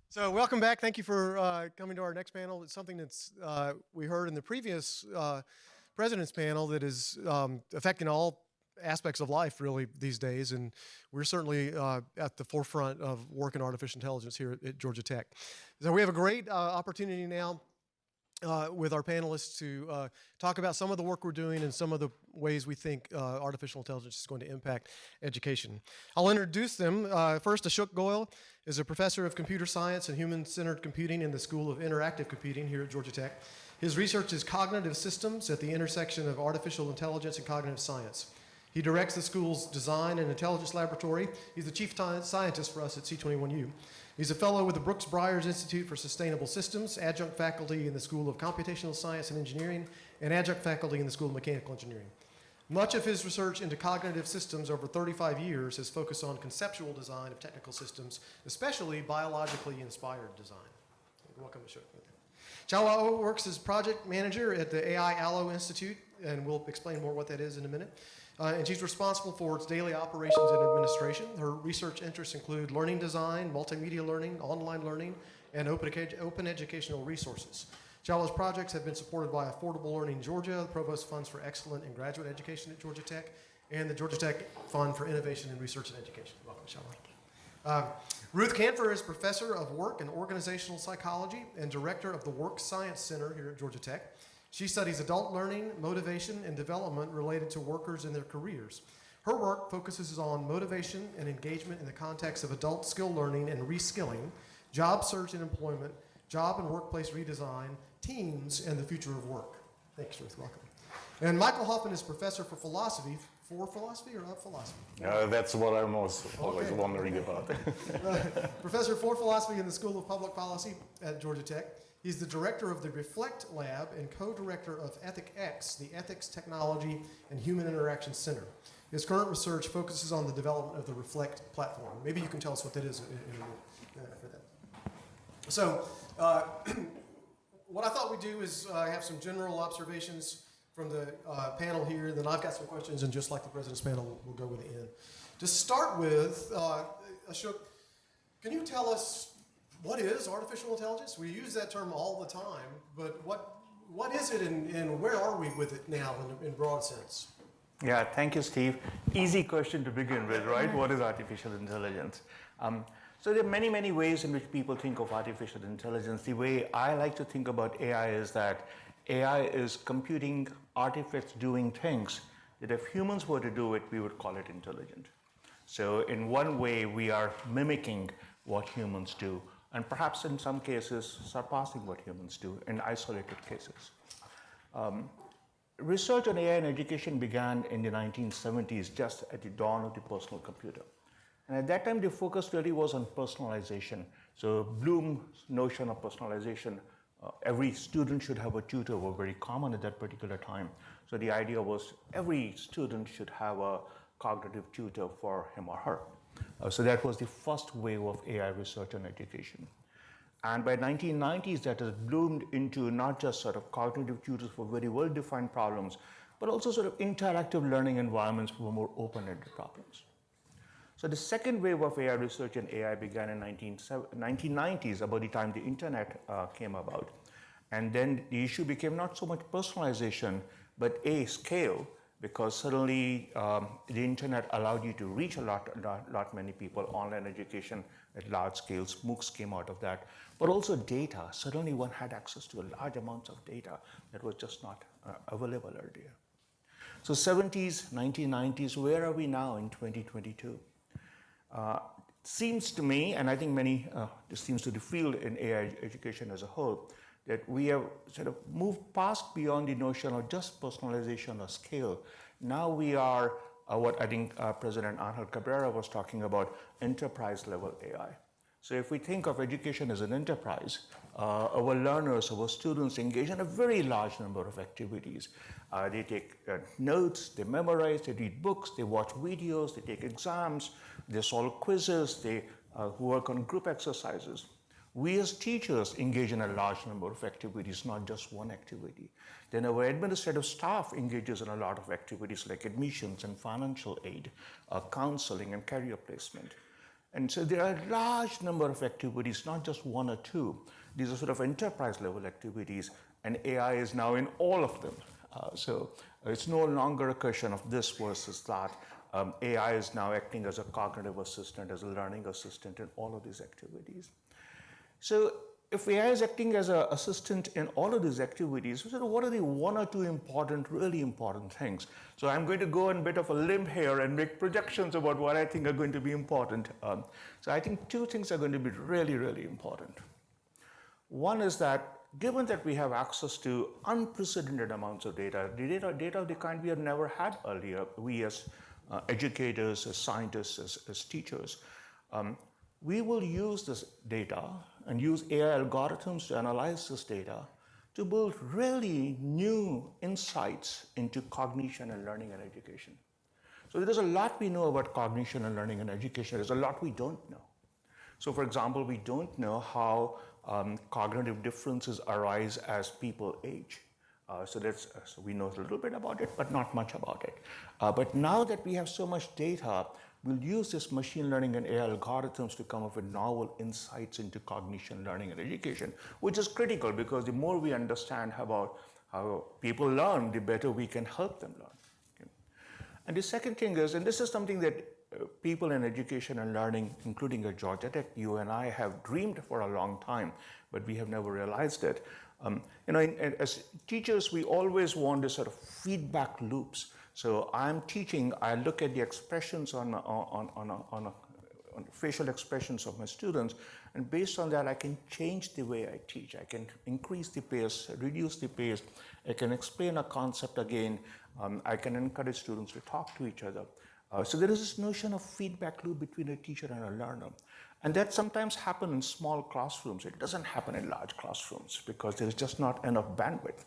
So welcome back. Thank you for coming to our next panel. It's something that's we heard in the previous president's panel that is affecting all aspects of life really these days, and we're certainly at the forefront of work in artificial intelligence here at Georgia Tech. So we have a great opportunity now with our panelists to talk about some of the work we're doing and some of the ways we think artificial intelligence is going to impact education. I'll introduce them. First, Ashok Goel is a professor of computer science and human-centered computing in the School of Interactive Computing here at Georgia Tech. His research is cognitive systems at the intersection of artificial intelligence and cognitive science. He directs the school's design and intelligence laboratory. He's the chief scientist for us at C21U. He's a fellow with the Brooks Briers Institute for Sustainable Systems, adjunct faculty in the School of Computational Science and Engineering, and adjunct faculty in the School of Mechanical Engineering. Much of his research into cognitive systems over 35 years has focused on conceptual design of technical systems, especially biologically inspired design. Welcome, Ashok. Chaohua Ou works as project manager at the AI-ALOE Institute, and we'll explain more what that is in a minute. And she's responsible for its daily operations and administration. Her research interests include learning design, multimedia learning, online learning, and open educational resources. Chaohua's projects have been supported by Affordable Learning Georgia, the Provost Funds for Excellent and Graduate Education at Georgia Tech, and the Georgia Tech Fund for Innovation in Research and Education. Welcome, Chaohua. Ruth Kanfer is Professor of Work and Organizational Psychology and Director of the Work Science Center here at Georgia Tech. She studies adult learning, motivation, and development related to workers and their careers. Her work focuses on motivation and engagement in the context of adult skill learning and reskilling, job search and employment, job and workplace redesign, teams, and the future of work. Thanks, Ruth. Welcome. And Michael Hoffmann is Professor for Philosophy. For philosophy or of philosophy? That's what I'm always wondering about. Professor for Philosophy in the School of Public Policy at Georgia Tech. He's the director of the Reflect Lab and co-director of EthicX, the Ethics, Technology, and Human Interaction Center. His current research focuses on the development of the Reflect platform. Maybe you can tell us what that is for that. So, what I thought we'd do is have some general observations from the panel here, then I've got some questions, and just like the President's panel, we'll go with the end. To start with, Ashok, can you tell us what is artificial intelligence? We use that term all the time, but what is it and where are we with it now in broad sense? Yeah, thank you, Steve. Easy question to begin with, right? What is artificial intelligence? So there are many, many ways in which people think of artificial intelligence. The way I like to think about AI is that AI is computing artifacts doing things that if humans were to do it, we would call it intelligent. So in one way, we are mimicking what humans do, and perhaps in some cases, surpassing what humans do in isolated cases. Research on AI in education began in the 1970s, just at the dawn of the personal computer. And at that time, the focus really was on personalization. So Bloom's notion of personalization, every student should have a tutor, were very common at that particular time. So the idea was every student should have a cognitive tutor for him or her. So that was the first wave of AI research on education. And by 1990s, that has bloomed into not just sort of cognitive tutors for very well-defined problems, but also sort of interactive learning environments for more open-ended problems. So the second wave of AI research in AI began in 1990s, about the time the internet came about. And then the issue became not so much personalization, but scale, because suddenly the internet allowed you to reach a lot many people, online education at large scales, MOOCs came out of that, but also data. Suddenly one had access to a large amounts of data that was just not available earlier. So 70s, 1990s, where are we now in 2022? Seems to me, and I think this seems to the field in AI education as a whole, that we have sort of moved past beyond the notion of just personalization or scale. Now we are what I think President Angel Cabrera was talking about, enterprise level AI. So if we think of education as an enterprise, our learners, our students engage in a very large number of activities. They take notes, they memorize, they read books, they watch videos, they take exams, they solve quizzes, they work on group exercises. We as teachers engage in a large number of activities, not just one activity. Then our administrative staff engages in a lot of activities like admissions and financial aid, counseling and career placement. And so there are a large number of activities, not just one or two. These are sort of enterprise level activities, and AI is now in all of them. So it's no longer a question of this versus that. AI is now acting as a cognitive assistant, as a learning assistant in all of these activities. So if AI is acting as an assistant in all of these activities, so what are the one or two really important things? So I'm going to go on a bit of a limb here and make projections about what I think are going to be important. So I think two things are going to be really important. One is that given that we have access to unprecedented amounts of data of the kind we have never had earlier, we as educators, as scientists, as teachers, we will use this data and use AI algorithms to analyze this data to build really new insights into cognition and learning and education. So there's a lot we know about cognition and learning and education. There's a lot we don't know. So for example, we don't know how cognitive differences arise as people age. So we know a little bit about it, but not much about it. But now that we have so much data, we'll use this machine learning and AI algorithms to come up with novel insights into cognition, learning, and education, which is critical because the more we understand about how people learn, the better we can help them learn. Okay? And the second thing is, and this is something that people in education and learning, including at Georgia Tech, you and I have dreamed for a long time, but we have never realized it. As teachers, we always want this sort of feedback loops. So I'm teaching, I look at the expressions on facial expressions of my students, and based on that, I can change the way I teach. I can increase the pace, reduce the pace. I can explain a concept again. I can encourage students to talk to each other. So there is this notion of feedback loop between a teacher and a learner. And that sometimes happens in small classrooms. It doesn't happen in large classrooms because there is just not enough bandwidth.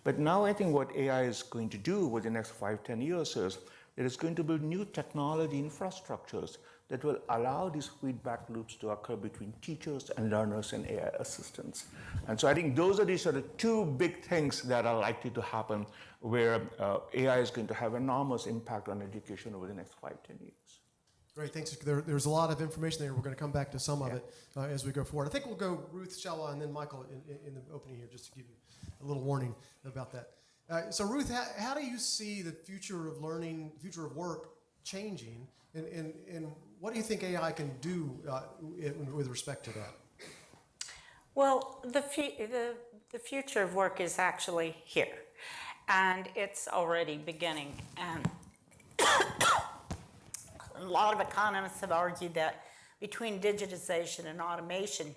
But now I think what AI is going to do over the next 5-10 years is it is going to build new technology infrastructures that will allow these feedback loops to occur between teachers and learners and AI assistants. And so I think those are the sort of two big things that are likely to happen where AI is going to have enormous impact on education over the next 5-10 years. Great, thanks. There's a lot of information there. We're going to come back to some of it as we go forward. I think we'll go Ruth, Chaohua, and then Michael in the opening here, just to give you a little warning about that. So Ruth, how do you see the future of learning, future of work changing, and what do you think AI can do with respect to that? Well, the future of work is actually here, and it's already beginning. And a lot of economists have argued that between digitization and automation,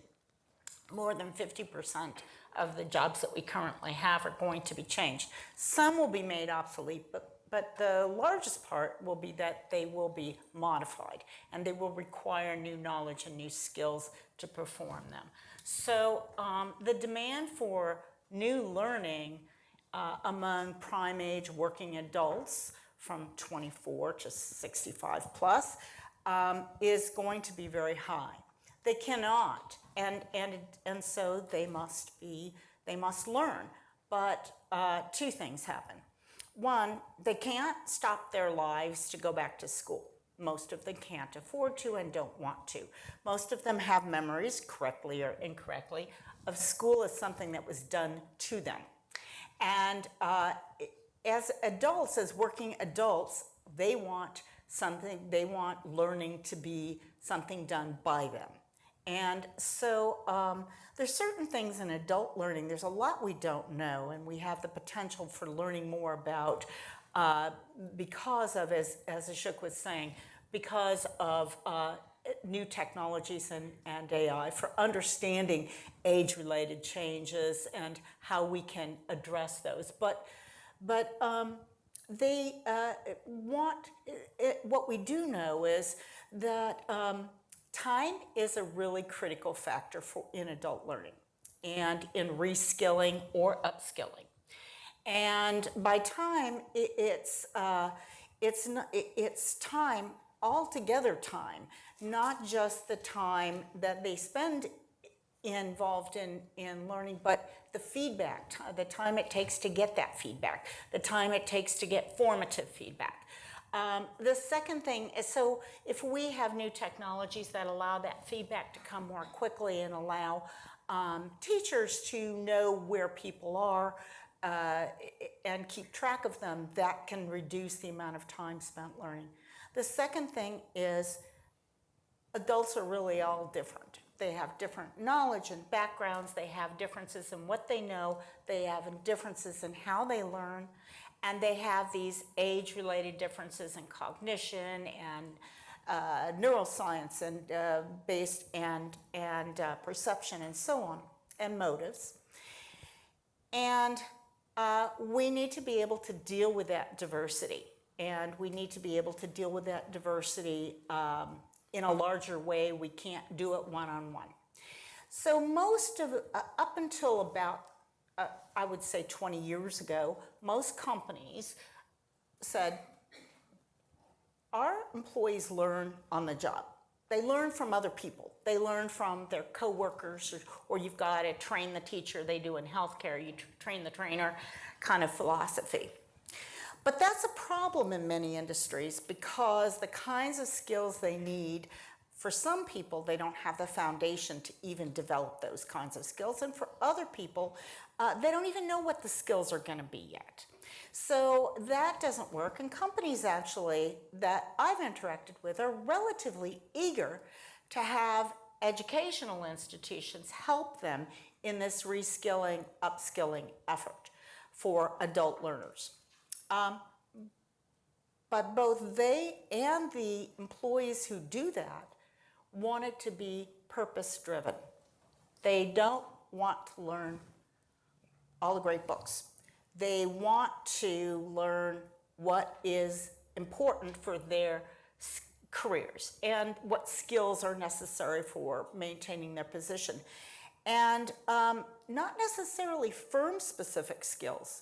more than 50% of the jobs that we currently have are going to be changed. Some will be made obsolete, but the largest part will be that they will be modified, and they will require new knowledge and new skills to perform them. So the demand for new learning among prime age working adults from 24 to 65 plus is going to be very high. They cannot, and so they must learn. But two things happen. One, they can't stop their lives to go back to school. Most of them can't afford to and don't want to. Most of them have memories, correctly or incorrectly, of school as something that was done to them. And as adults, as working adults, they want learning to be something done by them. And so there's certain things in adult learning, there's a lot we don't know, and we have the potential for learning more about because of, as Ashok was saying, because of new technologies and AI, for understanding age-related changes and how we can address those. But they what we do know is that time is a really critical factor in adult learning and in reskilling or upskilling. And by time, it's time, altogether time, not just the time that they spend involved in learning, but the feedback, the time it takes to get that feedback, the time it takes to get formative feedback. The second thing is, so if we have new technologies that allow that feedback to come more quickly and allow teachers to know where people are and keep track of them, that can reduce the amount of time spent learning. The second thing is adults are really all different. They have different knowledge and backgrounds. They have differences in what they know. They have differences in how they learn. And they have these age-related differences in cognition and neuroscience and based and perception and so on, and motives. And we need to be able to deal with that diversity. And we need to be able to deal with that diversity in a larger way. We can't do it one-on-one. So most of, up until about, I would say 20 years ago, most companies said, our employees learn on the job. They learn from other people. They learn from their coworkers, or you've got to train the teacher. They do in healthcare, you train the trainer kind of philosophy. But that's a problem in many industries because the kinds of skills they need, for some people, they don't have the foundation to even develop those kinds of skills. And for other people, they don't even know what the skills are going to be yet. So that doesn't work. And companies actually that I've interacted with are relatively eager to have educational institutions help them in this reskilling, upskilling effort for adult learners. But both they and the employees who do that want it to be purpose-driven. They don't want to learn all the great books. They want to learn what is important for their careers and what skills are necessary for maintaining their position. And not necessarily firm-specific skills,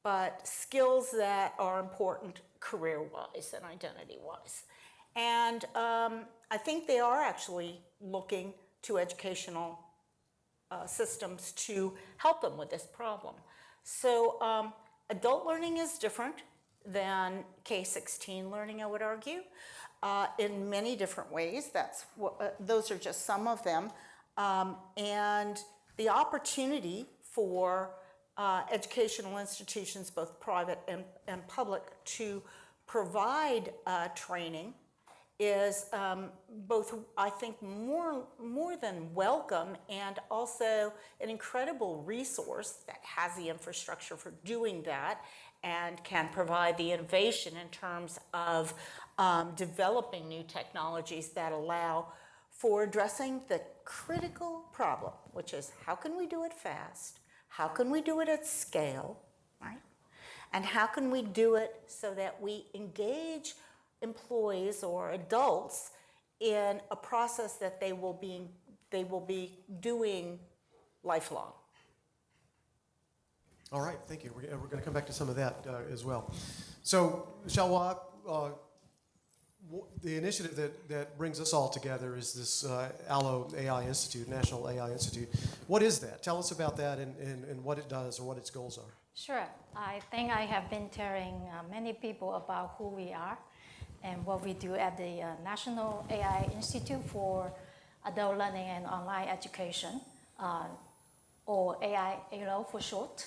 but skills that are important career-wise and identity-wise. And I think they are actually looking to educational systems to help them with this problem. So adult learning is different than K-16 learning, I would argue, in many different ways. That's what, those are just some of them. And the opportunity for educational institutions, both private and public, to provide training is both, I think, more than welcome, and also an incredible resource that has the infrastructure for doing that and can provide the innovation in terms of developing new technologies that allow for addressing the critical problem, which is how can we do it fast? How can we do it at scale, right? And how can we do it so that we engage employees or adults in a process that they will be doing lifelong? All right, thank you. We're going to come back to some of that as well. So, Chaohua, the initiative that brings us all together is this ALOE AI Institute, National AI Institute. What is that? Tell us about that and what it does or what its goals are. Sure. I think I have been telling many people about who we are and what we do at the National AI Institute for Adult Learning and Online Education, or AI-ALOE for short.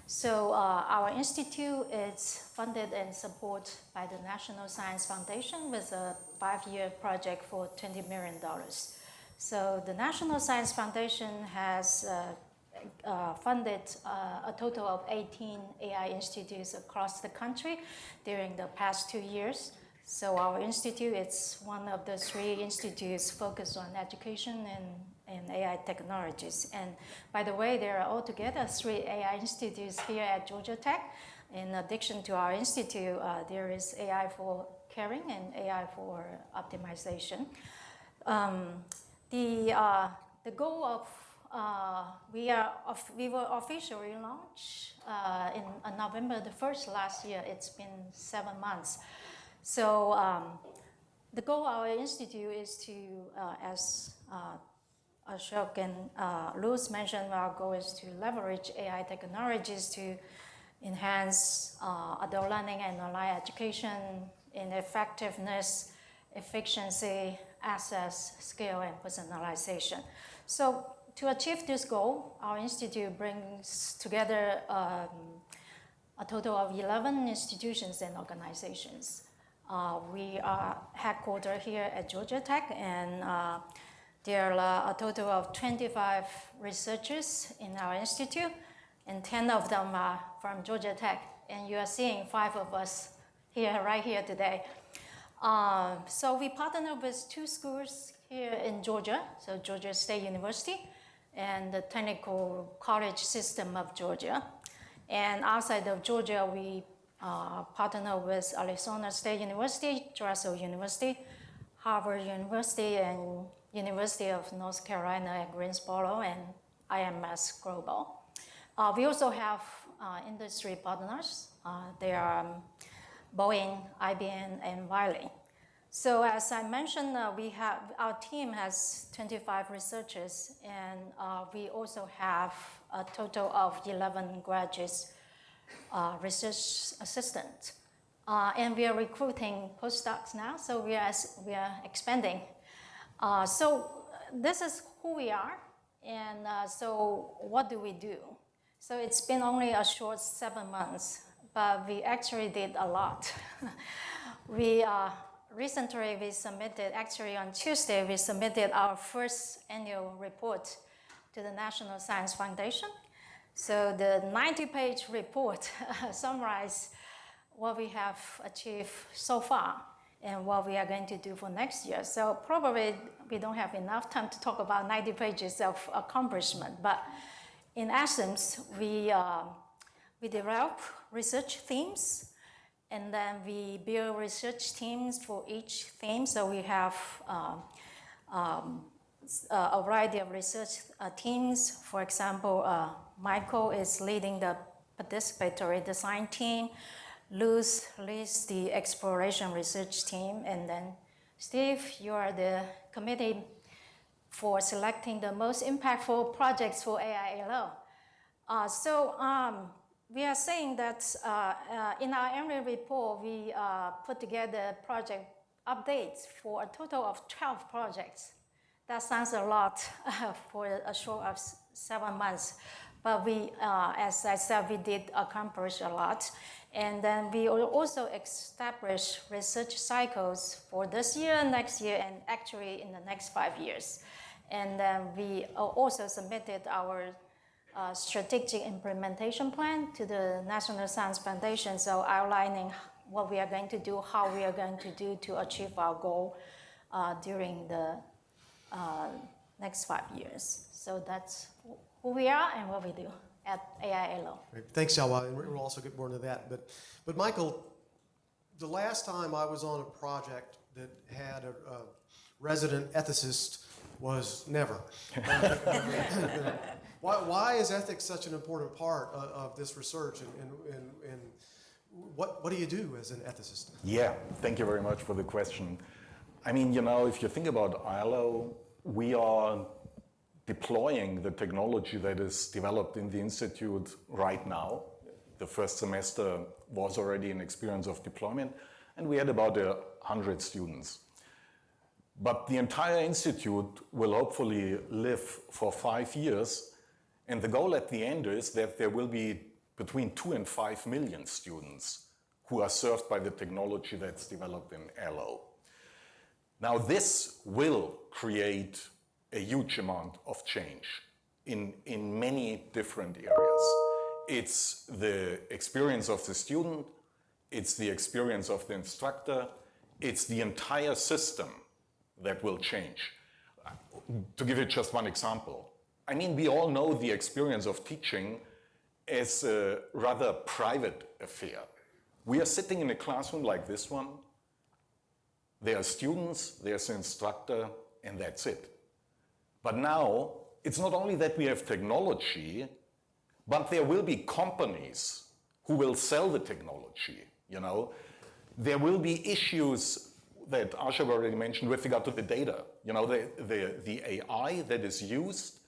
So our institute is funded and supported by the National Science Foundation with a 5-year project for $20 million. So the National Science Foundation has funded a total of 18 AI institutes across the country during the past 2 years. So our institute is one of the 3 institutes focused on education and AI technologies. And by the way, there are altogether 3 AI institutes here at Georgia Tech. In addition to our institute, there is AI for caring and AI for optimization. The goal of we were officially launched in November the 1st last year. It's been 7 months. So the goal of our institute is to, as Ashok and Ruth mentioned, our goal is to leverage AI technologies to enhance adult learning and online education in effectiveness, efficiency, access, scale, and personalization. So to achieve this goal, our institute brings together a total of 11 institutions and organizations. We are headquartered here at Georgia Tech, and there are a total of 25 researchers in our institute, and 10 of them are from Georgia Tech, and you are seeing 5 of us here, right here today. So we partner with 2 schools here in Georgia, so Georgia State University and the Technical College System of Georgia. And outside of Georgia, we partner with Arizona State University, Drexel University, Harvard University, and University of North Carolina at Greensboro, and IMS Global. We also have industry partners. They are Boeing, IBM, and Wiley. So as I mentioned, our team has 25 researchers, and we also have a total of 11 graduates, research assistants. And we are recruiting postdocs now, so we are expanding. So this is who we are, and so what do we do? So it's been only a short 7 months, but we actually did a lot. Recently, actually on Tuesday, we submitted our first annual report to the National Science Foundation. So the 90-page report summarizes what we have achieved so far and what we are going to do for next year. So probably we don't have enough time to talk about 90 pages of accomplishment, but in essence, we develop research themes, and then we build research teams for each theme. So we have a variety of research teams. For example, Michael is leading the participatory design team. Luz leads the exploration research team. And then Steve, you are the committee for selecting the most impactful projects for AI-ALOE. We are saying that in our annual report, we put together project updates for a total of 12 projects. That sounds a lot for a short of 7 months, but we, as I said, we did accomplish a lot. And then we also established research cycles for this year, next year, and actually in the next 5 years. And then we also submitted our strategic implementation plan to the National Science Foundation, so outlining what we are going to do, how we are going to do to achieve our goal during the next 5 years. So that's who we are and what we do at AI-ALOE. Great. Thanks, Chaohua, and we'll also get more into that. But Michael, the last time I was on a project that had a resident ethicist was never. Why is ethics such an important part of this research, and what do you do as an ethicist? Yeah, thank you very much for the question. I mean, you know, if you think about ALOE, we are deploying the technology that is developed in the Institute right now. The first semester was already an experience of deployment, and we had about 100 students. But the entire Institute will hopefully live for 5 years, and the goal at the end is that there will be between 2 and 5 million students who are served by the technology that's developed in ALOE. Now, this will create a huge amount of change in many different areas. It's the experience of the student, it's the experience of the instructor, it's the entire system that will change. To give you just one example, I mean, we all know the experience of teaching as a rather private affair. We are sitting in a classroom like this one. There are students, there's an instructor, and that's it. But now, it's not only that we have technology, but there will be companies who will sell the technology, you know. There will be issues that Ashok already mentioned with regard to the data. You know, the AI that is used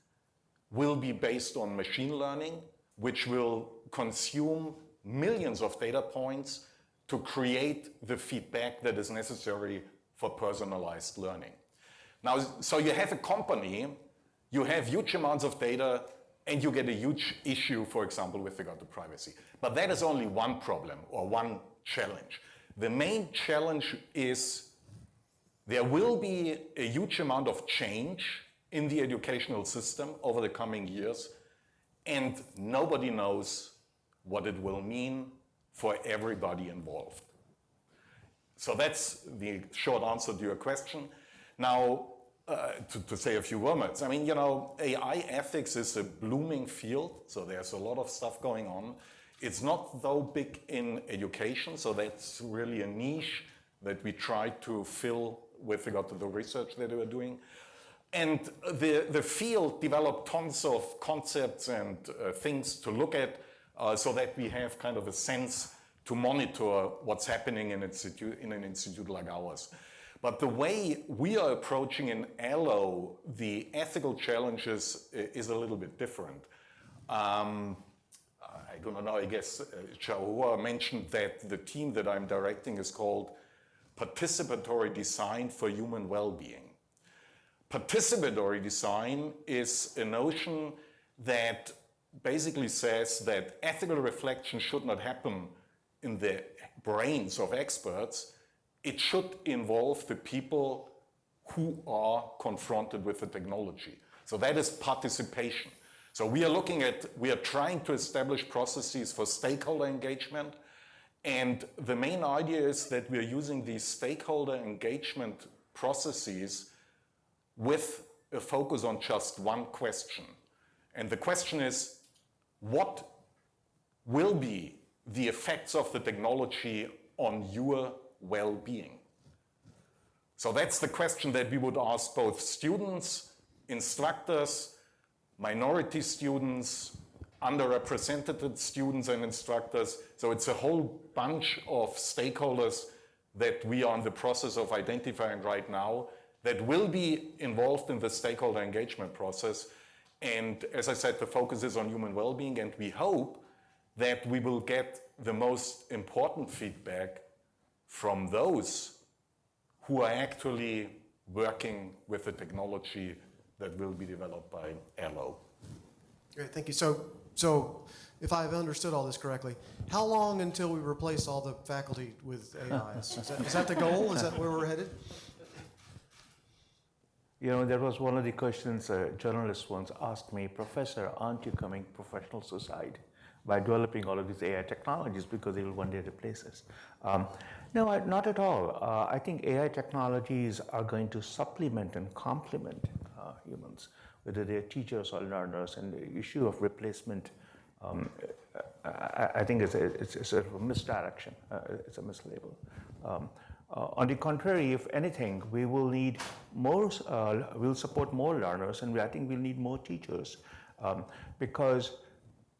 will be based on machine learning, which will consume millions of data points to create the feedback that is necessary for personalized learning. Now, so you have a company, you have huge amounts of data, and you get a huge issue, for example, with regard to privacy. But that is only one problem or one challenge. The main challenge is there will be a huge amount of change in the educational system over the coming years, and nobody knows what it will mean for everybody involved. So that's the short answer to your question. Now, to say a few words, I mean, you know, AI ethics is a blooming field, so there's a lot of stuff going on. It's not though big in education, so that's really a niche that we try to fill with regard to the research that we're doing. And the field developed tons of concepts and things to look at so that we have kind of a sense to monitor what's happening in an institute like ours. But the way we are approaching in ALOE, the ethical challenges is a little bit different. I don't know, I guess Chaohua mentioned that the team that I'm directing is called Participatory Design for Human Well-Being. Participatory design is a notion that basically says that ethical reflection should not happen in the brains of experts. It should involve the people who are confronted with the technology. So that is participation. So we are trying to establish processes for stakeholder engagement. And the main idea is that we are using these stakeholder engagement processes with a focus on just one question. And the question is, what will be the effects of the technology on your well-being? So that's the question that we would ask both students, instructors, minority students, underrepresented students and instructors. So it's a whole bunch of stakeholders that we are in the process of identifying right now that will be involved in the stakeholder engagement process. And as I said, the focus is on human well-being, and we hope that we will get the most important feedback from those who are actually working with the technology that will be developed by ALOE. Great, thank you. So if I've understood all this correctly, how long until we replace all the faculty with AIs? Is that the goal? Is that where we're headed? You know, that was one of the questions a journalist once asked me, Professor, aren't you coming professional suicide by developing all of these AI technologies because they will one day replace us? No, not at all. I think AI technologies are going to supplement and complement humans, whether they're teachers or learners, and the issue of replacement, I think it's a misdirection, it's a mislabel. On the contrary, if anything, we will need more, we'll support more learners, and I think we'll need more teachers. Because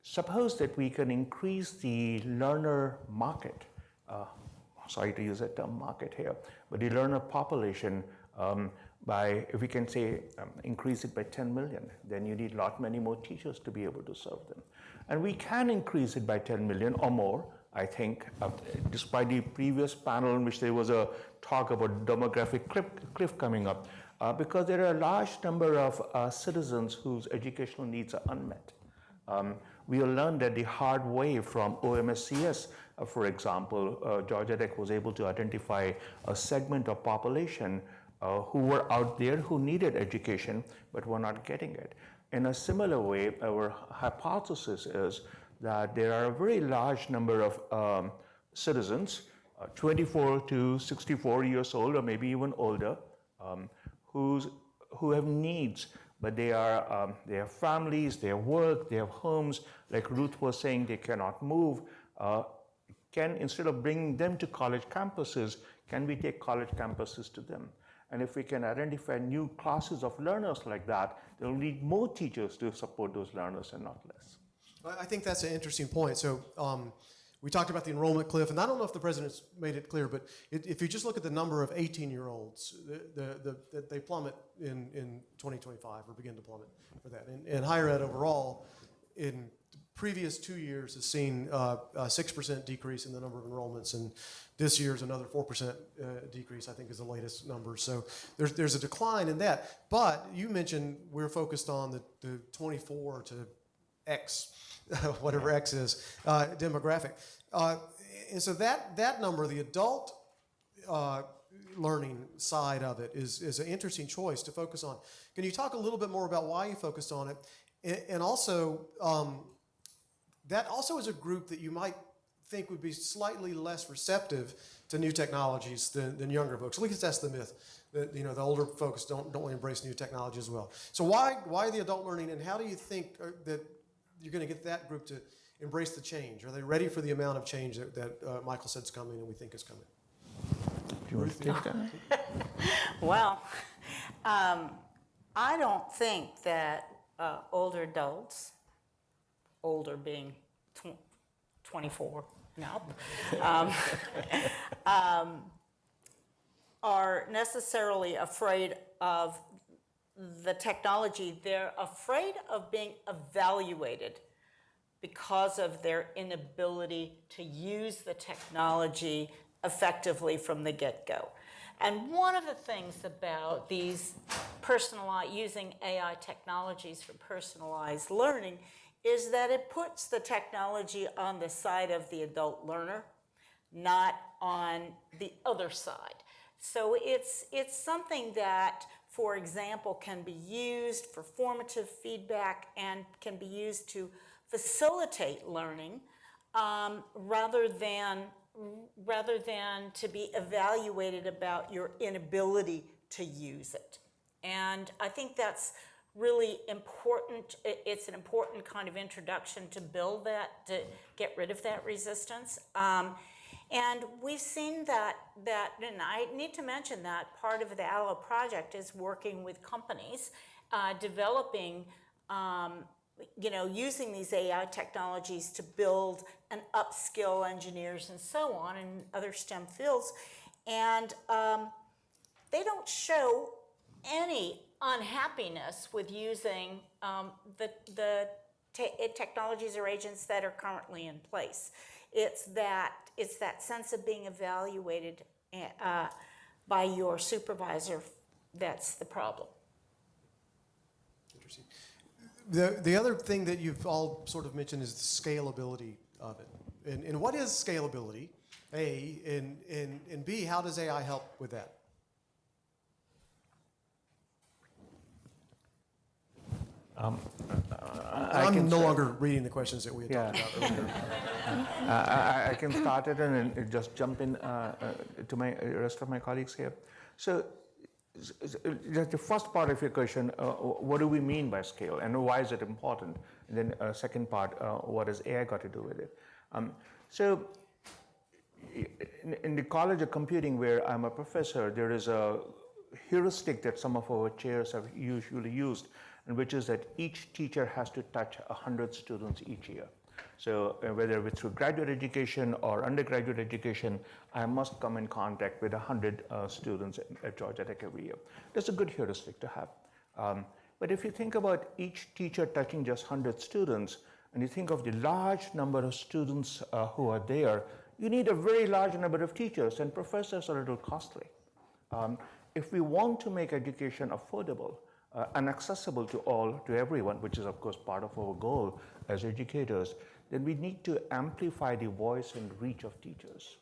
suppose that we can increase the learner market, sorry to use that term market here, but the learner population by, if we can say, increase it by 10 million, then you need many more teachers to be able to serve them. And we can increase it by 10 million or more, I think, despite the previous panel in which there was a talk about demographic cliff coming up, because there are a large number of citizens whose educational needs are unmet. We will learn that the hard way from OMSCS, for example, Georgia Tech was able to identify a segment of population who were out there who needed education but were not getting it. In a similar way, our hypothesis is that there are a very large number of citizens, 24 to 64 years old or maybe even older, who have needs, but they have families, they have work, they have homes. Like Ruth was saying, they cannot move. Instead of bringing them to college campuses, can we take college campuses to them? And if we can identify new classes of learners like that, they'll need more teachers to support those learners and not less. I think that's an interesting point. So we talked about the enrollment cliff, and I don't know if the president's made it clear, but if you just look at the number of 18-year-olds, they plummet in 2025 or begin to plummet for that. And higher ed overall, in previous 2 years has seen a 6% decrease in the number of enrollments, and this year's another 4% decrease, I think is the latest number. So there's a decline in that. But you mentioned we're focused on the 24 to X, whatever X is, demographic. And so that number, the adult learning side of it is an interesting choice to focus on. Can you talk a little bit more about why you focused on it? And also, that also is a group that you might think would be slightly less receptive to new technologies than younger folks. At least that's the myth. That, the older folks don't embrace new technology as well. So why the adult learning, and how do you think that you're going to get that group to embrace the change? Are they ready for the amount of change that Michael said is coming and we think is coming? Do you want to take that? Well, I don't think that older adults, older being 24 now, are necessarily afraid of the technology. They're afraid of being evaluated because of their inability to use the technology effectively from the get-go. And one of the things about these using AI technologies for personalized learning is that it puts the technology on the side of the adult learner, not on the other side. So it's something that, for example, can be used for formative feedback and can be used to facilitate learning rather than to be evaluated about your inability to use it. And I think that's really important. It's an important kind of introduction to build that, to get rid of that resistance. And we've seen that, and I need to mention that part of the ALOE project is working with companies, developing, using these AI technologies to build and upskill engineers and so on in other STEM fields. And they don't show any unhappiness with using the technologies or agents that are currently in place. It's that sense of being evaluated by your supervisor that's the problem. Interesting. The other thing that you've all sort of mentioned is the scalability of it. And what is scalability, A, and B, how does AI help with that? I'm no longer reading the questions that we had talked about earlier. I can start it and just jump in to my rest of my colleagues here. So the first part of your question, what do we mean by scale and why is it important? And then second part, what has AI got to do with it? So in the College of Computing where I'm a professor, there is a heuristic that some of our chairs have usually used, and which is that each teacher has to touch 100 students each year. So whether it's through graduate education or undergraduate education, I must come in contact with 100 students at Georgia Tech every year. That's a good heuristic to have. But if you think about each teacher touching just 100 students, and you think of the large number of students who are there, you need a very large number of teachers, and professors are a little costly. If we want to make education affordable, and accessible to everyone, which is of course part of our goal as educators, then we need to amplify the voice and reach of teachers.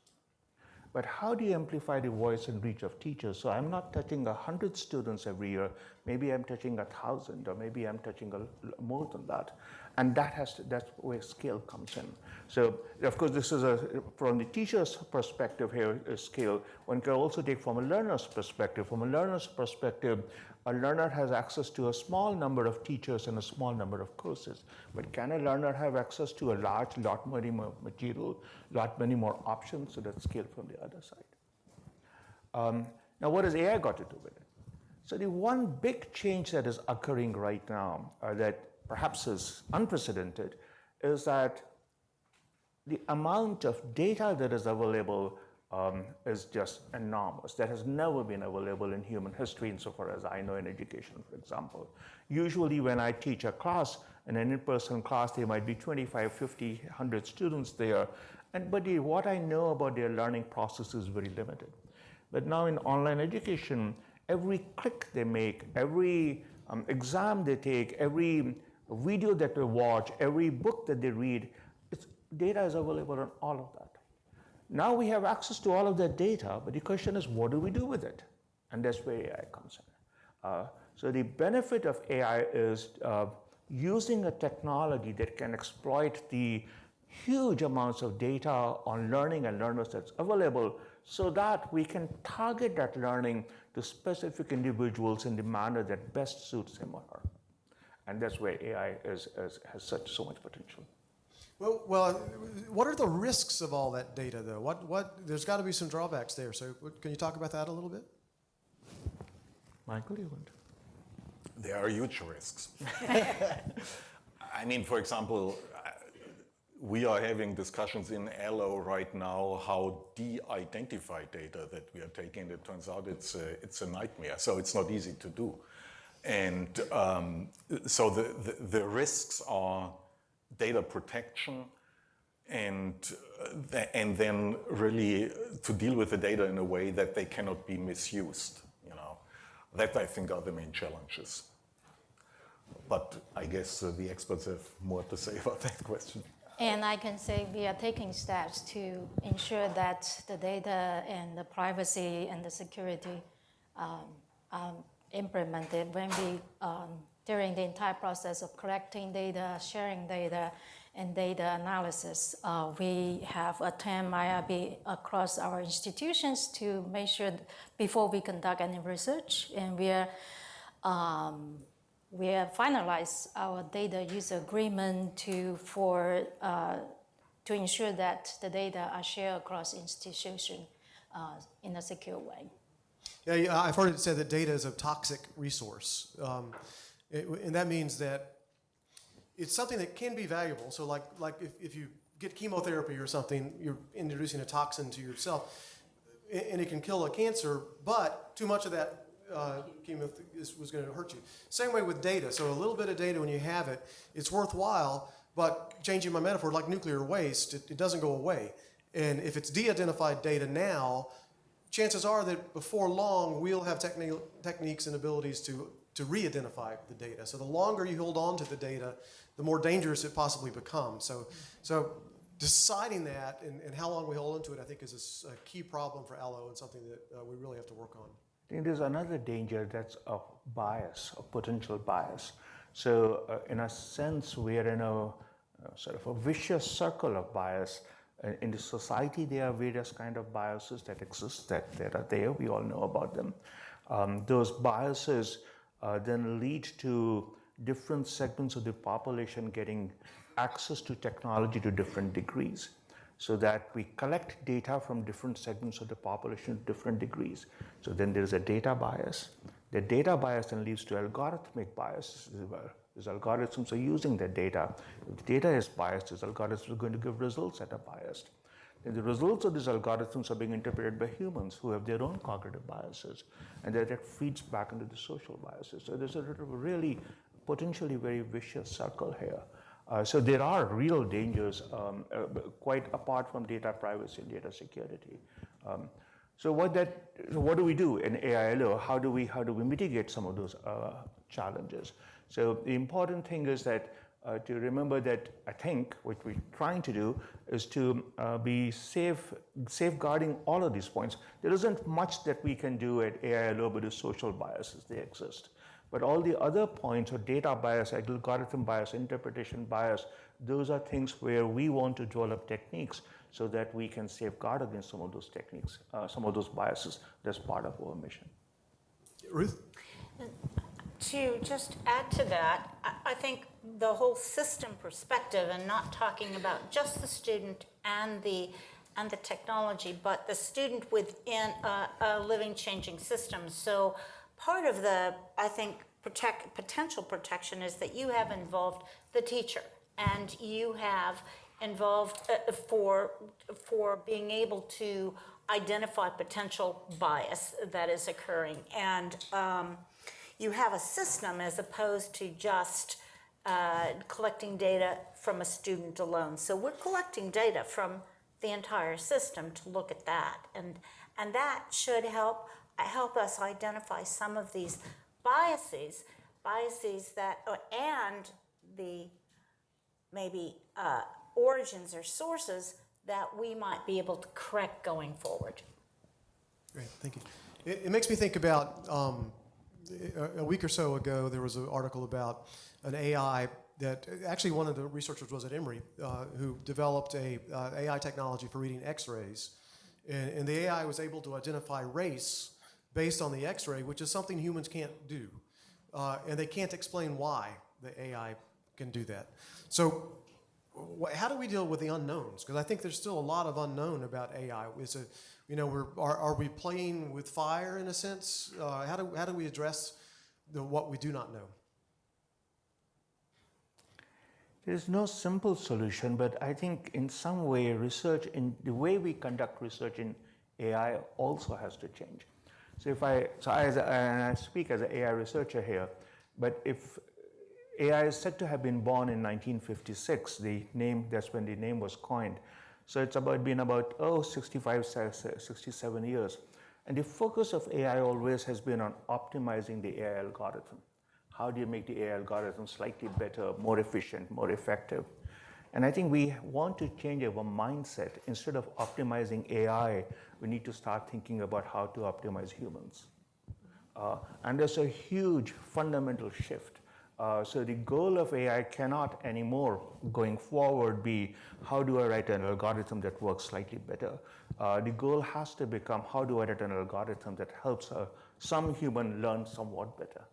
But how do you amplify the voice and reach of teachers? So I'm not touching 100 students every year, maybe I'm touching 1,000, or maybe I'm touching more than that. And that's where scale comes in. So of course this is from the teacher's perspective here, is scale. One can also take from a learner's perspective. From a learner's perspective, a learner has access to a small number of teachers and a small number of courses. But can a learner have access to a lot many more material, many more options? So that's scale from the other side. Now what has AI got to do with it? So the one big change that is occurring right now that perhaps is unprecedented is that the amount of data that is available is just enormous. That has never been available in human history insofar as I know in education, for example. Usually when I teach a class, In an in-person class, there might be 25, 50, 100 students there. But what I know about their learning process is very limited. But now in online education, every click they make, every exam they take, every video that they watch, every book that they read, data is available on all of that. Now we have access to all of that data, but the question is, what do we do with it? And that's where AI comes in. So the benefit of AI is using a technology that can exploit the huge amounts of data on learning and learners that's available so that we can target that learning to specific individuals in the manner that best suits him or her. And that's where AI has so much potential. Well, what are the risks of all that data, though? There's got to be some drawbacks there. So can you talk about that a little bit? Michael, you want? There are huge risks. I mean, for example, we are having discussions in ALOE right now how de-identify data that we are taking. It turns out it's a nightmare, so it's not easy to do. And so the risks are data protection and then really to deal with the data in a way that they cannot be misused. That I think are the main challenges. But I guess the experts have more to say about that question. And I can say we are taking steps to ensure that the data and the privacy and the security are implemented when we, during the entire process of collecting data, sharing data, and data analysis. We have a TAM IRB across our institutions to make sure before we conduct any research, and we have finalized our data use agreement to ensure that the data are shared across institutions in a secure way. Yeah, I've heard it said that data is a toxic resource, and that means that it's something that can be valuable. So like if you get chemotherapy or something, you're introducing a toxin to yourself, and it can kill a cancer, but too much of that chemo was going to hurt you. Same way with data. So a little bit of data when you have it, it's worthwhile, but changing my metaphor, like nuclear waste, it doesn't go away. And if it's de-identified data now, chances are that before long, we'll have techniques and abilities to re-identify the data. So the longer you hold on to the data, the more dangerous it possibly becomes. So deciding that and how long we hold into it, I think, is a key problem for ALOE and something that we really have to work on. I think there's another danger that's a bias, a potential bias. So in a sense, we are in a sort of a vicious circle of bias. In the society, there are various kind of biases that exist, that are there. We all know about them. Those biases then lead to different segments of the population getting access to technology to different degrees, so that we collect data from different segments of the population to different degrees. So then there's a data bias. The data bias then leads to algorithmic bias. These algorithms are using that data. If the data is biased, these algorithms are going to give results that are biased. And the results of these algorithms are being interpreted by humans who have their own cognitive biases, and that feeds back into the social biases. So there's a really potentially very vicious circle here. So there are real dangers quite apart from data privacy and data security. So what do we do in AI-ALOE? How do we mitigate some of those challenges? So the important thing is that to remember that I think what we're trying to do is to be safeguarding all of these points. There isn't much that we can do at AI-ALOE, but the social biases, they exist. But all the other points of data bias, algorithm bias, interpretation bias, those are things where we want to develop techniques so that we can safeguard against some of those techniques, some of those biases. That's part of our mission. Ruth? To just add to that, I think the whole system perspective, and not talking about just the student and the technology, but the student within a living, changing system. So part of the, I think, potential protection is that you have involved the teacher, and you have involved for being able to identify potential bias that is occurring. And you have a system as opposed to just collecting data from a student alone. So we're collecting data from the entire system to look at that. And that should help us identify some of these biases that, and the maybe origins or sources that we might be able to correct going forward. Great, thank you. It makes me think about a week or so ago, there was an article about an AI that actually one of the researchers was at Emory who developed a AI technology for reading X-rays. And the AI was able to identify race based on the X-ray, which is something humans can't do. And they can't explain why the AI can do that. So how do we deal with the unknowns? Because I think there's still a lot of unknown about AI. Are we playing with fire in a sense? How do we address what we do not know? There's no simple solution, but I think in some way research, in the way we conduct research in AI also has to change. So I speak as an AI researcher here, but if AI is said to have been born in 1956, that's when the name was coined. So it's been about 65, 67 years. And the focus of AI always has been on optimizing the AI algorithm. How do you make the AI algorithm slightly better, more efficient, more effective? And I think we want to change our mindset. Instead of optimizing AI, we need to start thinking about how to optimize humans. And there's a huge fundamental shift. So the goal of AI cannot anymore, going forward, be how do I write an algorithm that works slightly better? The goal has to become how do I write an algorithm that helps some human learn somewhat better?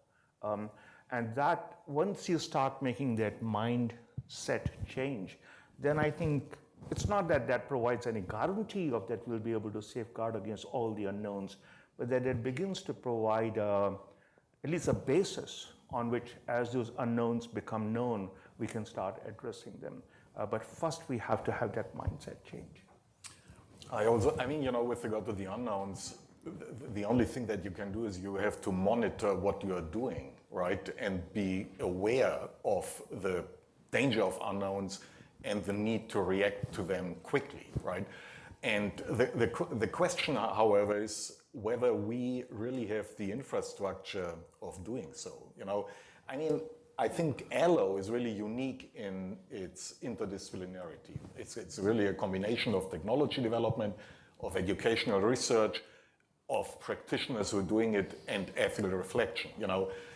And that once you start making that mindset change, then I think it's not that provides any guarantee of that we'll be able to safeguard against all the unknowns, but that it begins to provide at least a basis on which, as those unknowns become known, we can start addressing them. But first, we have to have that mindset change. With regard to the unknowns, the only thing that you can do is you have to monitor what you are doing, right? And be aware of the danger of unknowns and the need to react to them quickly, right? And the question, however, is whether we really have the infrastructure of doing so. I think ALOE is really unique in its interdisciplinarity. It's really a combination of technology development, of educational research, of practitioners who are doing it, and ethical reflection.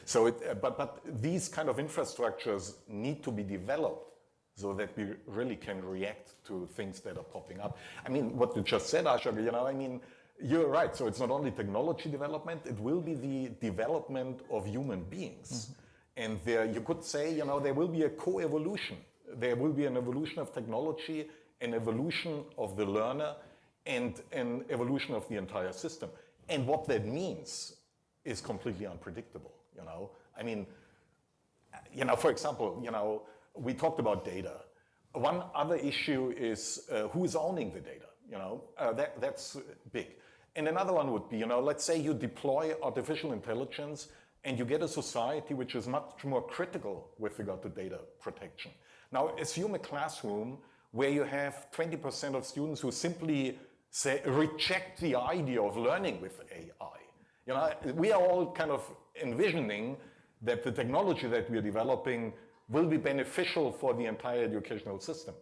So but these kind of infrastructures need to be developed so that we really can react to things that are popping up. What you just said, Ashok, you're right. So it's not only technology development, it will be the development of human beings. Mm-hmm. And there, you could say, there will be a co-evolution. There will be an evolution of technology, an evolution of the learner, and an evolution of the entire system. And what that means is completely unpredictable, For example, we talked about data. One other issue is who is owning the data, that's big. And another one would be, let's say you deploy artificial intelligence and you get a society which is much more critical with regard to data protection. Now, assume a classroom where you have 20% of students who simply reject the idea of learning with AI. We are all kind of envisioning that the technology that we are developing will be beneficial for the entire educational system.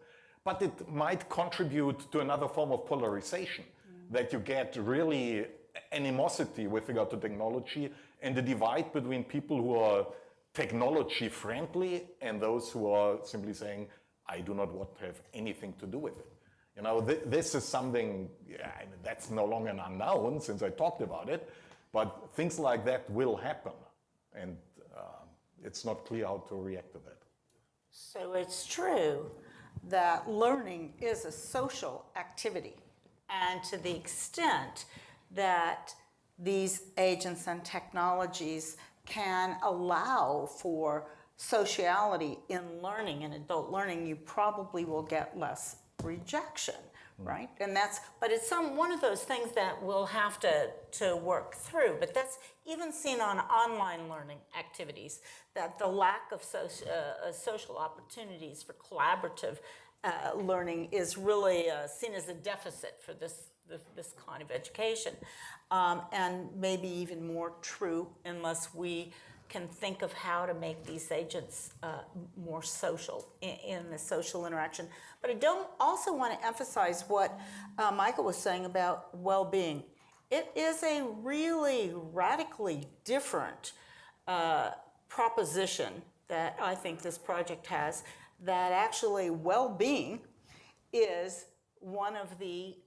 But it might contribute to another form of polarization, that you get really animosity with regard to technology and the divide between people who are technology friendly and those who are simply saying, I do not want to have anything to do with it. This is something that's no longer an unknown since I talked about it, but things like that will happen. And it's not clear how to react to that. So it's true that learning is a social activity. And to the extent that these agents and technologies can allow for sociality in learning, in adult learning, you probably will get less rejection right? And but it's one of those things that we'll have to work through. But that's even seen on online learning activities, that the lack of social opportunities for collaborative learning is really seen as a deficit for this kind of education, and maybe even more true unless we can think of how to make these agents more social in the social interaction. But I don't also want to emphasize what Michael was saying about well-being. It is a really radically different proposition that I think this project has, that actually well-being is one of the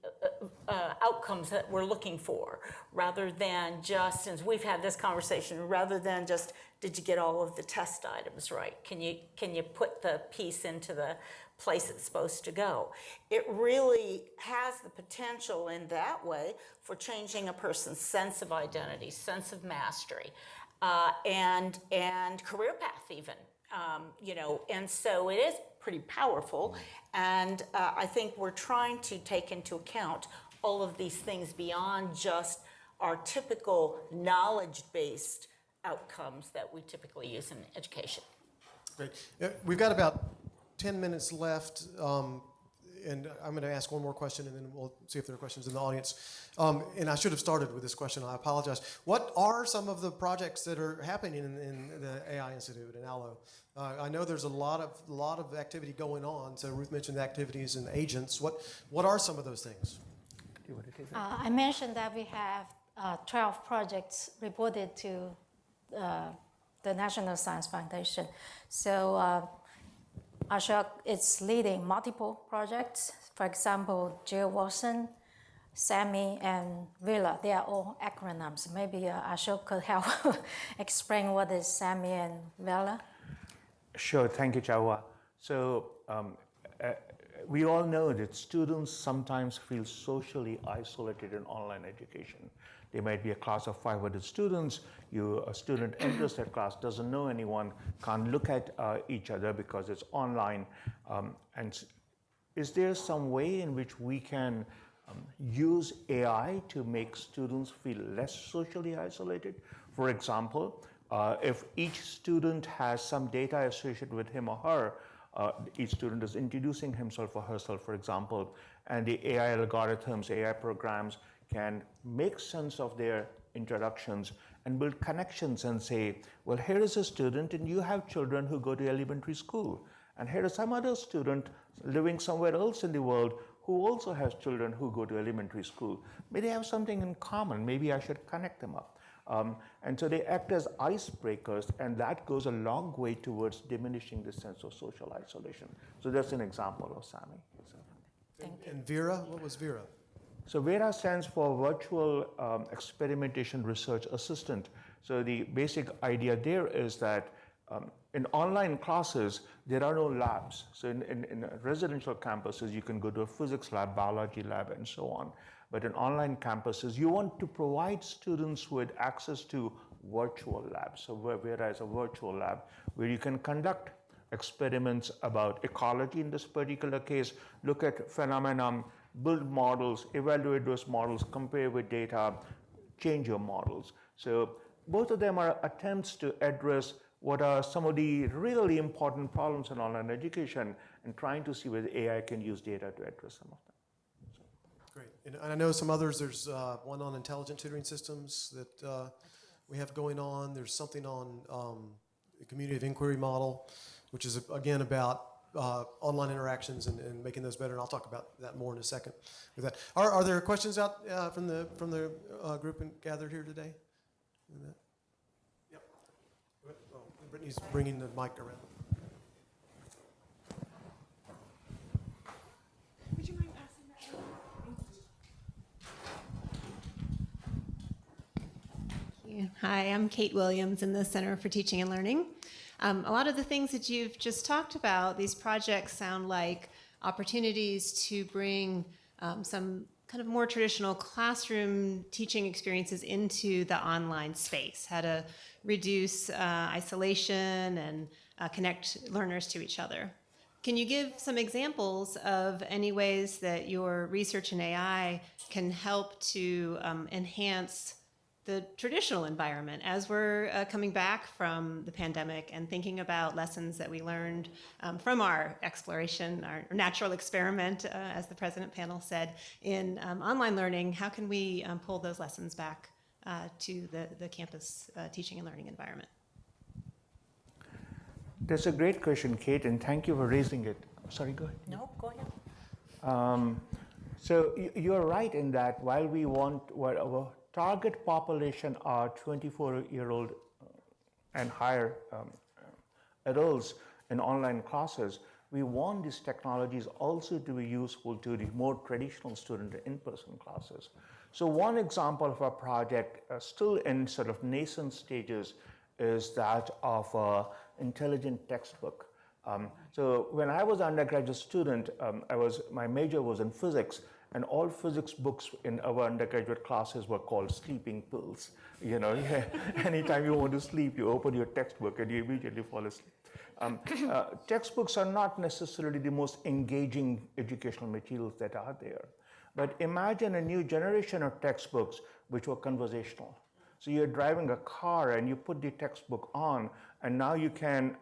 outcomes that we're looking for, rather than just, since we've had this conversation, rather than just, did you get all of the test items right? Can you put the piece into the place it's supposed to go? It really has the potential in that way for changing a person's sense of identity, sense of mastery, and career path even. And so it is pretty powerful, and I think we're trying to take into account all of these things beyond just our typical knowledge-based outcomes that we typically use in education. Great. We've got about 10 minutes left, and I'm going to ask one more question, and then we'll see if there are questions in the audience. And I should have started with this question. I apologize. What are some of the projects that are happening in the AI Institute and ALOE? I know there's a lot of activity going on. So Ruth mentioned activities and agents. What are some of those things? I mentioned that we have 12 projects reported to the National Science Foundation. So Ashok is leading multiple projects. For example, Jill Wilson, SAMI, and VILA, they are all acronyms. Maybe Ashok could help explain what is SAMI and VILA. Sure, thank you, Chaohua. So we all know that students sometimes feel socially isolated in online education. There might be a class of 500 students. A student enters that class, doesn't know anyone, can't look at each other because it's online. And is there some way in which we can use AI to make students feel less socially isolated? For example, if each student has some data associated with him or her, each student is introducing himself or herself, for example, and the AI algorithms, AI programs can make sense of their introductions and build connections and say, well, here is a student and you have children who go to elementary school. And here is some other student living somewhere else in the world who also has children who go to elementary school. Maybe they have something in common. Maybe I should connect them up. And so they act as icebreakers, and that goes a long way towards diminishing the sense of social isolation. So that's an example of SAMI. And Vera, what was Vera? So VERA stands for Virtual Experimentation Research Assistant. So the basic idea there is that in online classes, there are no labs. So in residential campuses, you can go to a physics lab, biology lab, and so on. But in online campuses, you want to provide students with access to virtual labs. So VERA is a virtual lab where you can conduct experiments about ecology in this particular case, look at phenomena, build models, evaluate those models, compare with data, change your models. So both of them are attempts to address what are some of the really important problems in online education and trying to see whether AI can use data to address some of them. Great. And I know some others. There's one on intelligent tutoring systems that we have going on. There's something on the community of inquiry model, which is, again, about online interactions and making those better. And I'll talk about that more in a second. With that, are there questions out from the group gathered here today? Yep. Oh, Brittany's bringing the mic around. Would you mind passing that? Thank you. Hi, I'm Kate Williams in the Center for Teaching and Learning. A lot of the things that you've just talked about, these projects sound like opportunities to bring some kind of more traditional classroom teaching experiences into the online space, how to reduce isolation and connect learners to each other. Can you give some examples of any ways that your research in AI can help to enhance the traditional environment as we're coming back from the pandemic and thinking about lessons that we learned from our exploration, our natural experiment, as the president panel said, in online learning? How can we pull those lessons back to the campus teaching and learning environment? That's a great question, Kate, and thank you for raising it. Sorry, go ahead. No, go ahead. So you're right in that while we want our target population are 24-year-old and higher adults in online classes, we want these technologies also to be useful to the more traditional student in-person classes. So one example of a project still in sort of nascent stages is that of an intelligent textbook. So when I was an undergraduate student, my major was in physics, and all physics books in our undergraduate classes were called sleeping pills. You know, anytime you want to sleep, you open your textbook and you immediately fall asleep. Textbooks are not necessarily the most engaging educational materials that are there. But imagine a new generation of textbooks which were conversational. So you're driving a car and you put the textbook on, and now you can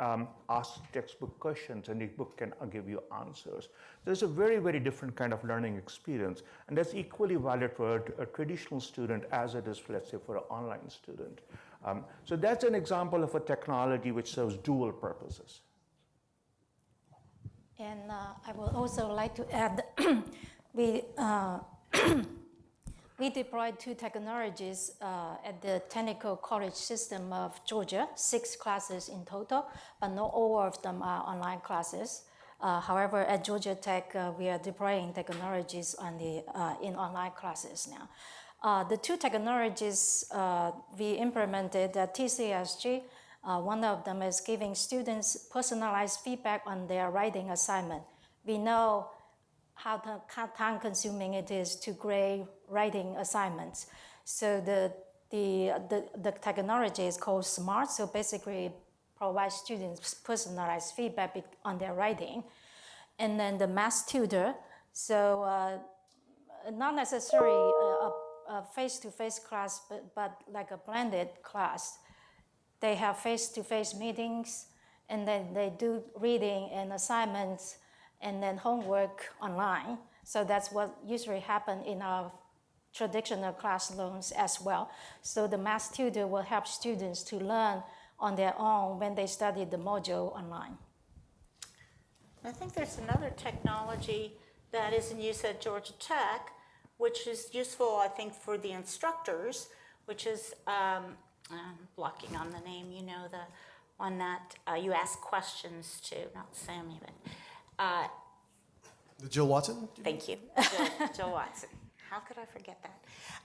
ask textbook questions and the book can give you answers. So it's a very, very different kind of learning experience. And that's equally valid for a traditional student as it is, let's say, for an online student. So that's an example of a technology which serves dual purposes. And I would also like to add, we deployed 2 technologies at the Technical College System of Georgia, 6 classes in total, but not all of them are online classes. However, at Georgia Tech, we are deploying technologies in online classes now. The 2 technologies we implemented at TCSG, one of them is giving students personalized feedback on their writing assignment. We know how time-consuming it is to grade writing assignments. So the technology is called SMART. So basically, it provides students personalized feedback on their writing. And then the math tutor. So not necessarily a face-to-face class, but like a blended class. They have face-to-face meetings, and then they do reading and assignments, and then homework online. So that's what usually happens in our traditional classrooms as well. So the math tutor will help students to learn on their own when they study the module online. I think there's another technology that is in use at Georgia Tech, which is useful, I think, for the instructors, which is, I'm blocking on the name, you know, the one that you ask questions to, not Sammy, but The Jill Watson? thank you, Jill Watson. How could I forget that?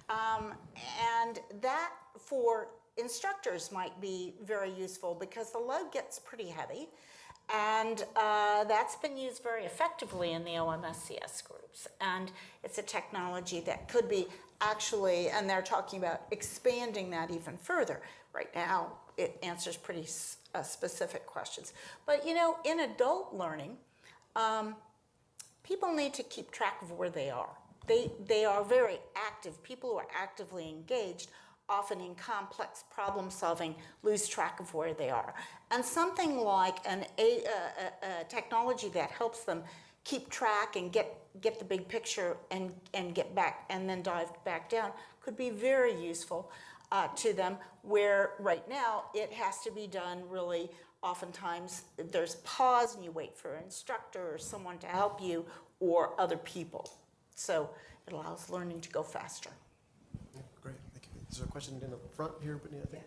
And that for instructors might be very useful because the load gets pretty heavy, and that's been used very effectively in the OMSCS groups. And it's a technology that could be actually, and they're talking about expanding that even further. Right now, it answers pretty specific questions. But you know, in adult learning, people need to keep track of where they are. They are very active. People who are actively engaged, often in complex problem solving, lose track of where they are. And something like a technology that helps them keep track and get the big picture and get back and then dive back down could be very useful to them, where right now it has to be done really. Oftentimes there's pause and you wait for an instructor or someone to help you or other people. So it allows learning to go faster. Yeah, great, thank you. Is there a question in the front here, Brittany, I think?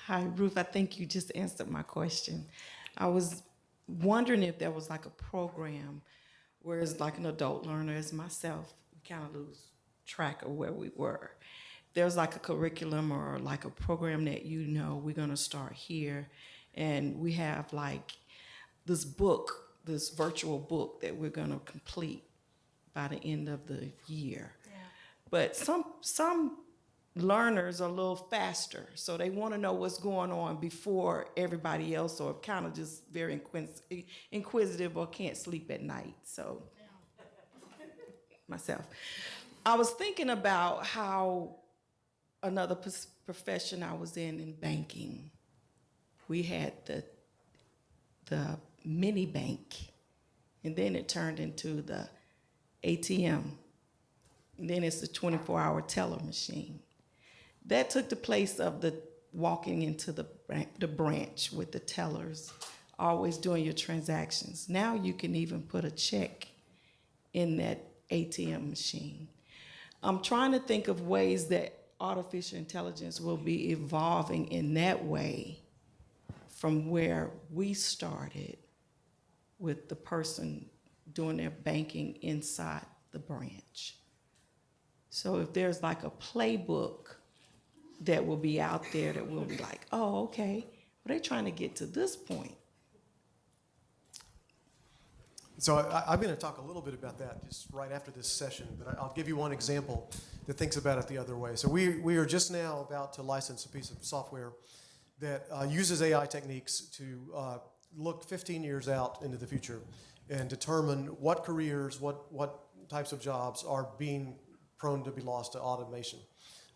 Hi, Ruth. I think you just answered my question. I was wondering if there was like a program where it's like an adult learner as myself, we kind of lose track of where we were. There's like a curriculum or like a program that you know we're going to start here, and we have like this book, this virtual book that we're going to complete by the end of the year. Yeah. But some learners are a little faster, so they want to know what's going on before everybody else, or kind of just very inquisitive or can't sleep at night. So myself, I was thinking about how another profession I was in banking, we had the mini bank, and then it turned into the ATM, and then it's the 24-hour teller machine. That took the place of the walking into the branch with the tellers, always doing your transactions. Now you can even put a check in that ATM machine. I'm trying to think of ways that artificial intelligence will be evolving in that way from where we started with the person doing their banking inside the branch. So if there's like a playbook that will be out there that will be like, oh, okay, well, they're trying to get to this point. So I'm going to talk a little bit about that just right after this session, but I'll give you one example that thinks about it the other way. So we are just now about to license a piece of software that uses AI techniques to look 15 years out into the future and determine what careers, what types of jobs are being prone to be lost to automation.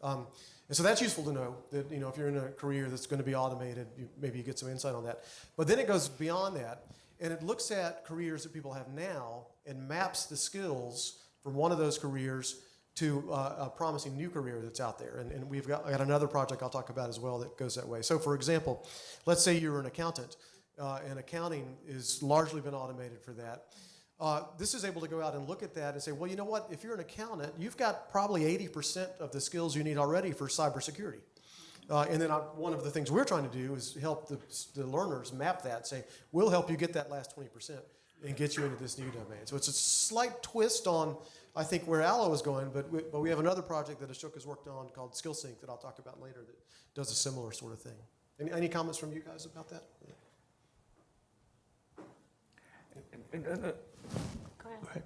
And so that's useful to know that, you know, if you're in a career that's going to be automated, maybe you get some insight on that. But then it goes beyond that, and it looks at careers that people have now and maps the skills from one of those careers to a promising new career that's out there. And we've got another project I'll talk about as well that goes that way. So for example, let's say you're an accountant, and accounting is largely been automated for that. This is able to go out and look at that and say, well, you know what? If you're an accountant, you've got probably 80% of the skills you need already for cybersecurity. And then one of the things we're trying to do is help the learners map that, say, we'll help you get that last 20% and get you into this new domain. So it's a slight twist on, I think, where ALOE is going, but we have another project that Ashok has worked on called SkillSync that I'll talk about later that does a similar sort of thing. Any comments from you guys about that? Go ahead.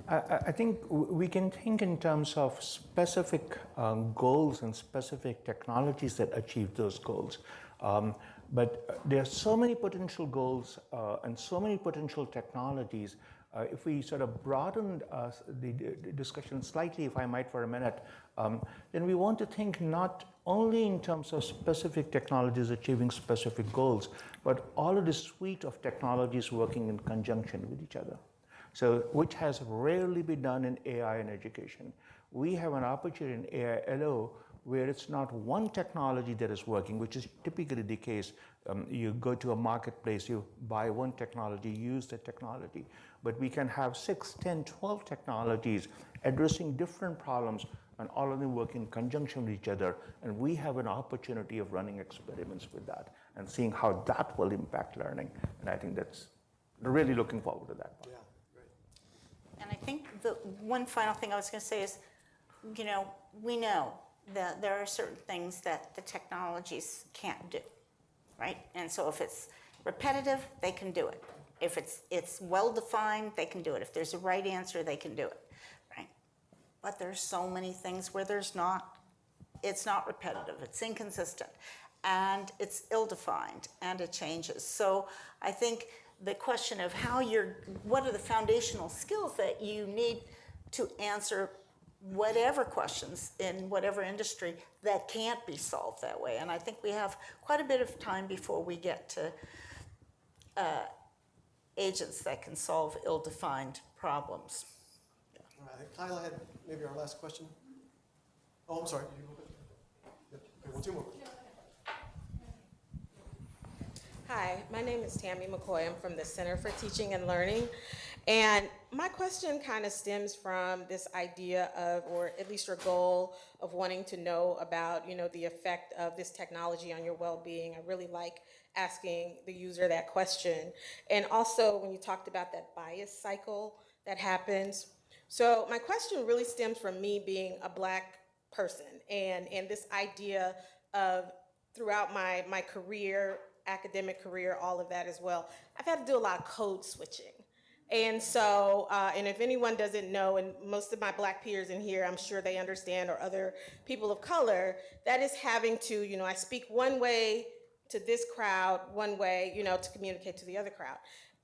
I think we can think in terms of specific goals and specific technologies that achieve those goals. But there are so many potential goals and so many potential technologies. If we sort of broaden the discussion slightly, if I might for a minute, then we want to think not only in terms of specific technologies achieving specific goals, but all of the suite of technologies working in conjunction with each other. So, which has rarely been done in AI in education. We have an opportunity in AI-ALOE where it's not one technology that is working, which is typically the case. You go to a marketplace, you buy one technology, use the technology. But we can have 6, 10, 12 technologies addressing different problems and all of them work in conjunction with each other. And we have an opportunity of running experiments with that and seeing how that will impact learning. And I think that's really looking forward to that. Yeah, great. And I think the one final thing I was going to say is, you know, we know that there are certain things that the technologies can't do, right? And so if it's repetitive, they can do it. If it's well-defined, they can do it. If there's a right answer, they can do it, right? But there's so many things where it's not repetitive, it's inconsistent, and it's ill-defined, and it changes. So I think the question of what are the foundational skills that you need to answer whatever questions in whatever industry that can't be solved that way. And I think we have quite a bit of time before we get to agents that can solve ill-defined problems. Yeah. All right, I think Kyla had maybe our last question. Oh, I'm sorry. Yep. Okay, well, 2 more. Hi, my name is Tammy McCoy. I'm from the Center for Teaching and Learning. And my question kind of stems from this idea of, or at least your goal of wanting to know about, the effect of this technology on your well-being. I really like asking the user that question. And also when you talked about that bias cycle that happens. So my question really stems from me being a Black person and this idea of throughout my career, academic career, all of that as well, I've had to do a lot of code switching. And so, and if anyone doesn't know, and most of my Black peers in here, I'm sure they understand, or other people of color, that is having to, I speak one way to this crowd, one way, to communicate to the other crowd.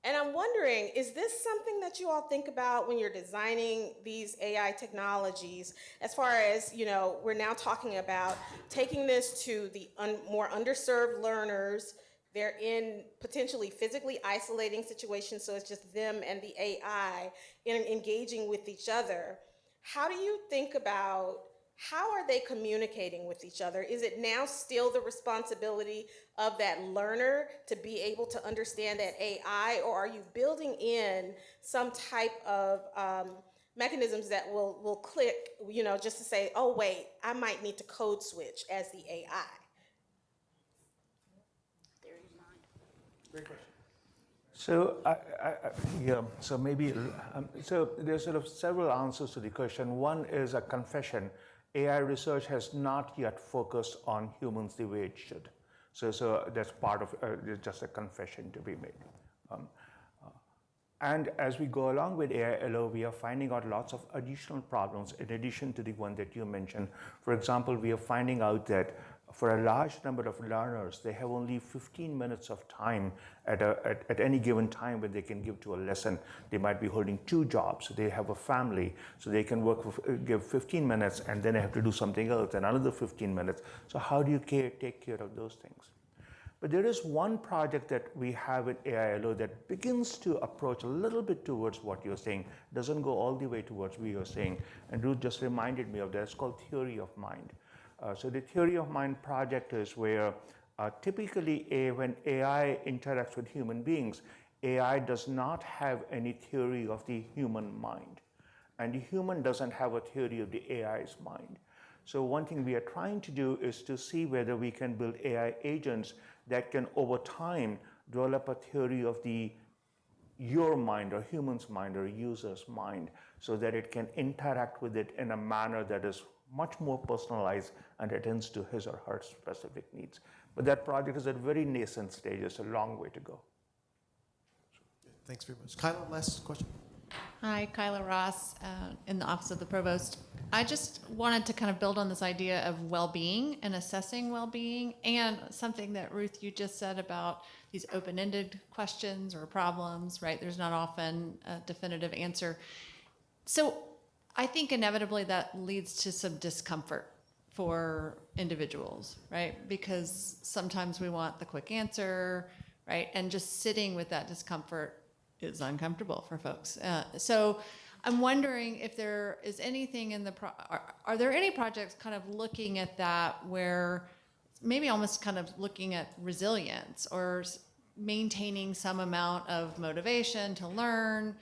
And I'm wondering, is this something that you all think about when you're designing these AI technologies, as far as, we're now talking about taking this to the more underserved learners. They're in potentially physically isolating situations, so it's just them and the AI engaging with each other. How do you think about how are they communicating with each other? Is it now still the responsibility of that learner to be able to understand that AI, or are you building in some type of mechanisms that will click, just to say, oh wait, I might need to code switch as the AI? Great question. So, so maybe, so there's sort of several answers to the question. One is a confession. AI research has not yet focused on humans the way it should. So that's part of just a confession to be made. And as we go along with AI-ALOE, we are finding out lots of additional problems in addition to the one that you mentioned. For example, we are finding out that for a large number of learners, they have only 15 minutes of time at any given time when they can give to a lesson. They might be holding 2 jobs. They have a family, so they can give 15 minutes, and then they have to do something else, and another 15 minutes. So how do you take care of those things? But there is one project that we have in AI-ALOE that begins to approach a little bit towards what you're saying, doesn't go all the way towards what you're saying. And Ruth just reminded me of that. It's called Theory of Mind. So the Theory of Mind project is where typically when AI interacts with human beings, AI does not have any theory of the human mind. And the human doesn't have a theory of the AI's mind. So one thing we are trying to do is to see whether we can build AI agents that can, over time, develop a theory of your mind, or human's mind, or a user's mind, so that it can interact with it in a manner that is much more personalized and attends to his or her specific needs. But that project is at very nascent stage. It's a long way to go. Thanks very much. Kyla, last question. Hi, Kyla Ross in the Office of the Provost. I just wanted to kind of build on this idea of well-being and assessing well-being, and something that, Ruth, you just said about these open-ended questions or problems, right? There's not often a definitive answer. So I think inevitably that leads to some discomfort for individuals, right? Because sometimes we want the quick answer, right? And just sitting with that discomfort is uncomfortable for folks. So I'm wondering if there is anything in the, are there any projects kind of looking at that, where maybe almost kind of looking at resilience or maintaining some amount of motivation to learn,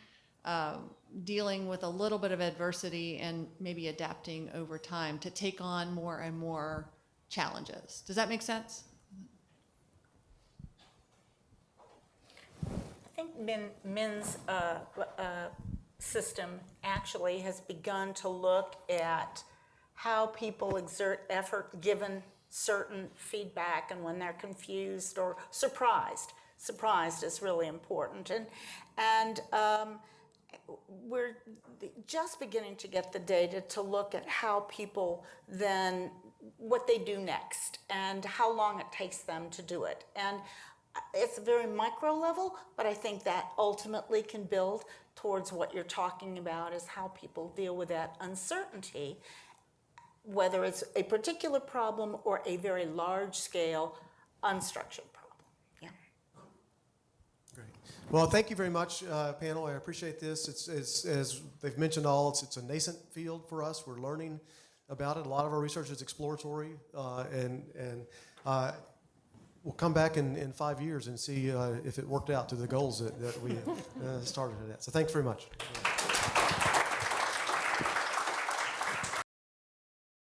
dealing with a little bit of adversity and maybe adapting over time to take on more and more challenges? Does that make sense? I think Min's system actually has begun to look at how people exert effort given certain feedback, and when they're confused or surprised. Surprised is really important. And we're just beginning to get the data to look at how people then, what they do next and how long it takes them to do it. And it's a very micro level, but I think that ultimately can build towards what you're talking about, is how people deal with that uncertainty, whether it's a particular problem or a very large scale unstructured problem. Yeah. Great. Well, thank you very much, panel. I appreciate this. It's as they've mentioned it's a nascent field for us. We're learning about it. A lot of our research is exploratory, and we'll come back in 5 years and see if it worked out to the goals that we started it at. So thanks very much.